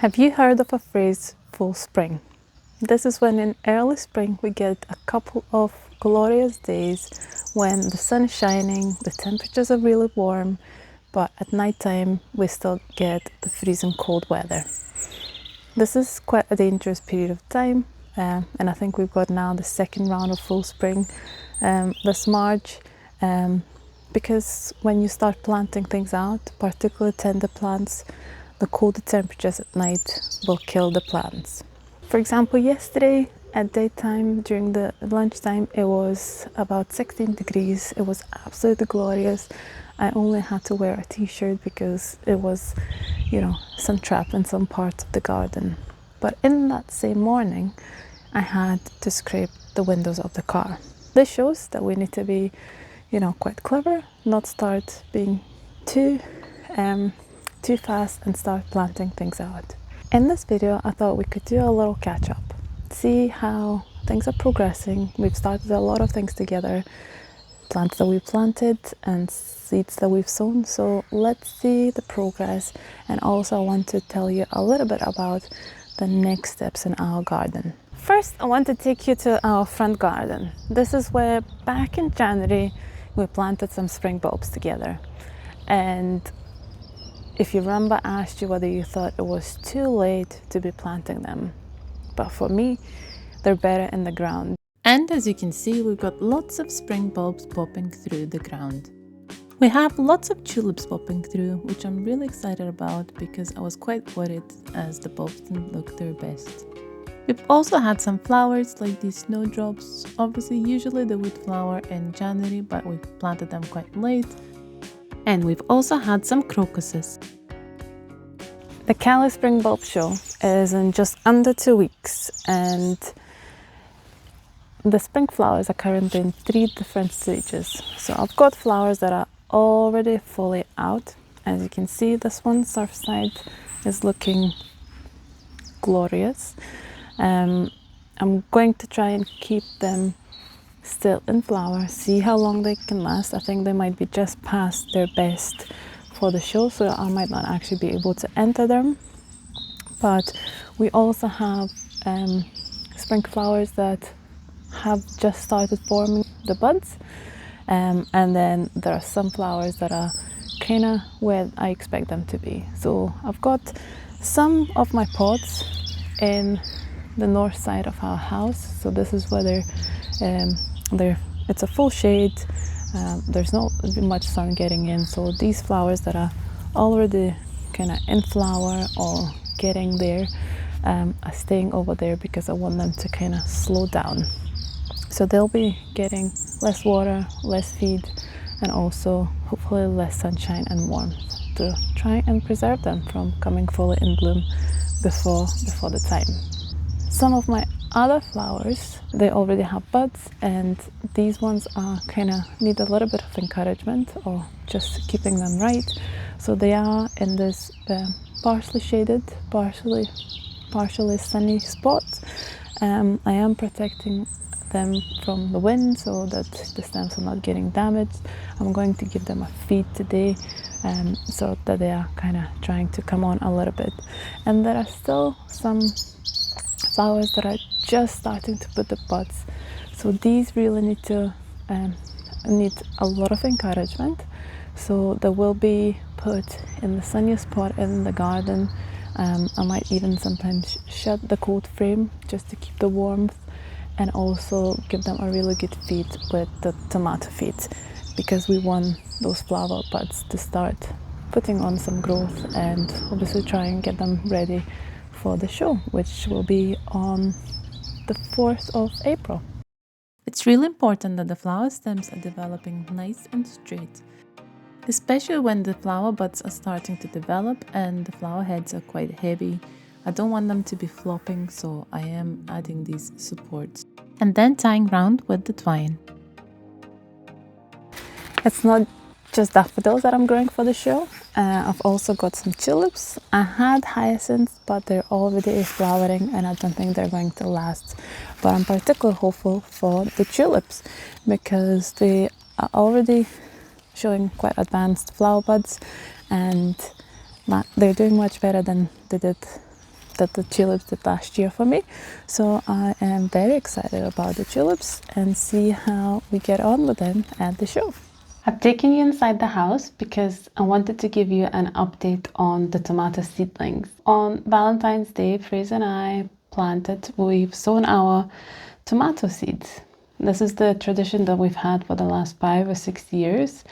Have you heard of a phrase, full spring? This is when in early spring we get a couple of glorious days when the sun is shining, the temperatures are really warm, but at night time we still get the freezing cold weather. This is quite a dangerous period of time, and I think we've got now the second round of full spring this March, because when you start planting things out, particularly tender plants, the colder temperatures at night will kill the plants. For example, yesterday at daytime during the lunchtime it was about 16 degrees. It was absolutely glorious. I only had to wear a t-shirt because it was, sun trap in some parts of the garden. But in that same morning I had to scrape the windows of the car. This shows that we need to be, quite clever, not start being too fast and start planting things out. In this video, I thought we could do a little catch up, see how things are progressing. We've started a lot of things together, plants that we planted and seeds that we've sown. So let's see the progress. And also I want to tell you a little bit about the next steps in our garden. First, I want to take you to our front garden. This is where back in January, we planted some spring bulbs together. And if you remember, I asked you whether you thought it was too late to be planting them. But for me, they're better in the ground. And as you can see, we've got lots of spring bulbs popping through the ground. We have lots of tulips popping through, which I'm really excited about because I was quite worried as the bulbs didn't look their best. We've also had some flowers like these snowdrops. Obviously, usually they would flower in January, but we've planted them quite late. And we've also had some crocuses. The Caley Spring Bulb Show is in just under 2 weeks, and the spring flowers are currently in 3 different stages. So I've got flowers that are already fully out. As you can see, this one surf side is looking glorious. I'm going to try and keep them still in flower, see how long they can last. I think they might be just past their best for the show, so I might not actually be able to enter them. But we also have spring flowers that have just started forming the buds, and then there are some flowers that are kind of where I expect them to be. So I've got some of my pots in the north side of our house, so this is where it's a full shade. There's not much sun getting in, so these flowers that are already kind of in flower or getting there are staying over there because I want them to kind of slow down. So they'll be getting less water, less feed, and also hopefully less sunshine and warmth to try and preserve them from coming fully in bloom before the time. Some of my other flowers, they already have buds, and these ones are kind of need a little bit of encouragement or just keeping them right. So they are in this partially shaded, partially sunny spot. I am protecting them from the wind so that the stems are not getting damaged. I'm going to give them a feed today, so that they are kind of trying to come on a little bit. And there are still some flowers that are just starting to put the buds, so these really need a lot of encouragement. So they will be put in the sunniest spot in the garden. I might even sometimes shut the cold frame just to keep the warmth, and also give them a really good feed with the tomato feed, because we want those flower buds to start putting on some growth, and obviously try and get them ready for the show, which will be on the 4th of April. It's really important that the flower stems are developing nice and straight, especially when the flower buds are starting to develop and the flower heads are quite heavy. I don't want them to be flopping, so I am adding these supports and then tying round with the twine. It's not just daffodils that I'm growing for the show. I've also got some tulips. I had hyacinths, but they're already flowering and I don't think they're going to last. But I'm particularly hopeful for the tulips because they are already showing quite advanced flower buds, and they're doing much better than they did that the tulips did last year for me. So I am very excited about the tulips and see how we get on with them at the show. I've taken you inside the house because I wanted to give you an update on the tomato seedlings. On Valentine's Day, Fraser and I we've sown our tomato seeds. This is the tradition that we've had for the last 5 or 6 years.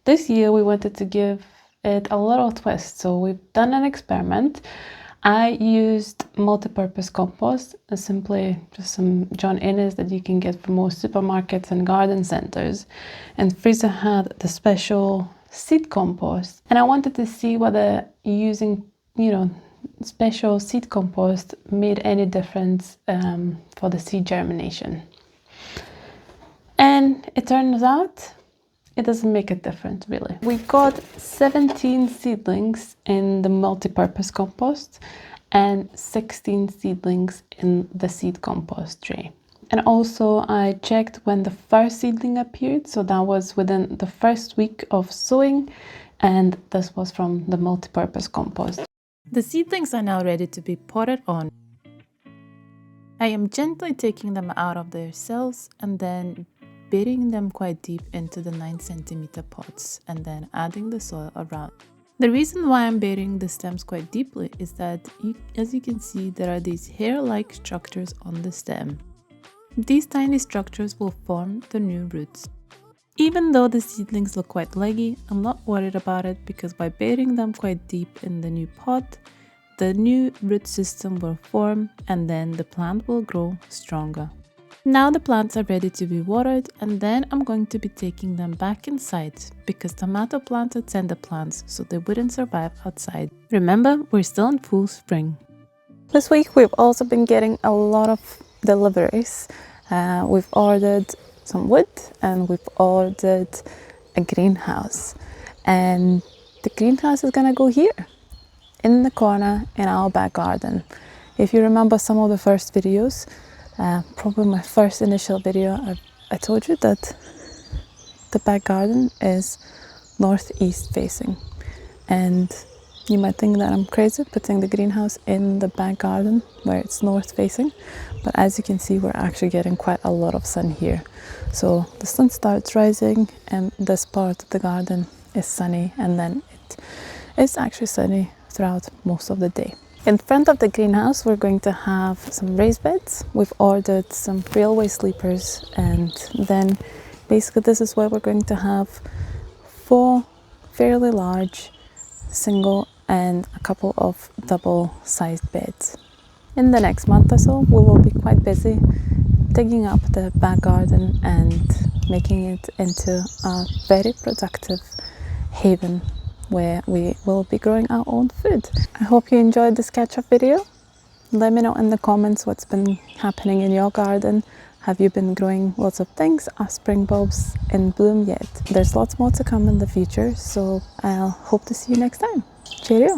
This year we wanted to give it a little twist, so we've done an experiment. I used multipurpose compost, simply just some John Innes that you can get from most supermarkets and garden centers. And Fraser had the special seed compost. And I wanted to see whether using, special seed compost made any difference for the seed germination. And it turns out it doesn't make a difference, really. We got 17 seedlings in the multi-purpose compost and 16 seedlings in the seed compost tray. And also I checked when the first seedling appeared, so that was within the first week of sowing, and this was from the multi-purpose compost. The seedlings are now ready to be potted on. I am gently taking them out of their cells and then burying them quite deep into the 9 centimeter pots and then adding the soil around. The reason why I'm burying the stems quite deeply is that, as you can see, there are these hair-like structures on the stem. These tiny structures will form the new roots. Even though the seedlings look quite leggy, I'm not worried about it because by burying them quite deep in the new pot, the new root system will form and then the plant will grow stronger. Now the plants are ready to be watered, and then I'm going to be taking them back inside because tomato plants are tender plants, so they wouldn't survive outside. Remember, we're still in full spring. This week we've also been getting a lot of deliveries. We've ordered some wood and we've ordered a greenhouse. And the greenhouse is gonna go here, in the corner in our back garden. If you remember some of the first videos, probably my first initial video, I told you that the back garden is northeast facing, and you might think that I'm crazy putting the greenhouse in the back garden where it's north facing, but as you can see we're actually getting quite a lot of sun here. So the sun starts rising and this part of the garden is sunny, and then it's actually sunny throughout most of the day. In front of the greenhouse, we're going to have some raised beds. We've ordered some railway sleepers, and then basically this is where we're going to have 4 fairly large single and a couple of double-sized beds. In the next month or so, we will be quite busy digging up the back garden and making it into a very productive haven where we will be growing our own food. I hope you enjoyed this catch-up video. Let me know in the comments what's been happening in your garden. Have you been growing lots of things? Are spring bulbs in bloom yet? There's lots more to come in the future, so I'll hope to see you next time. Cheerio!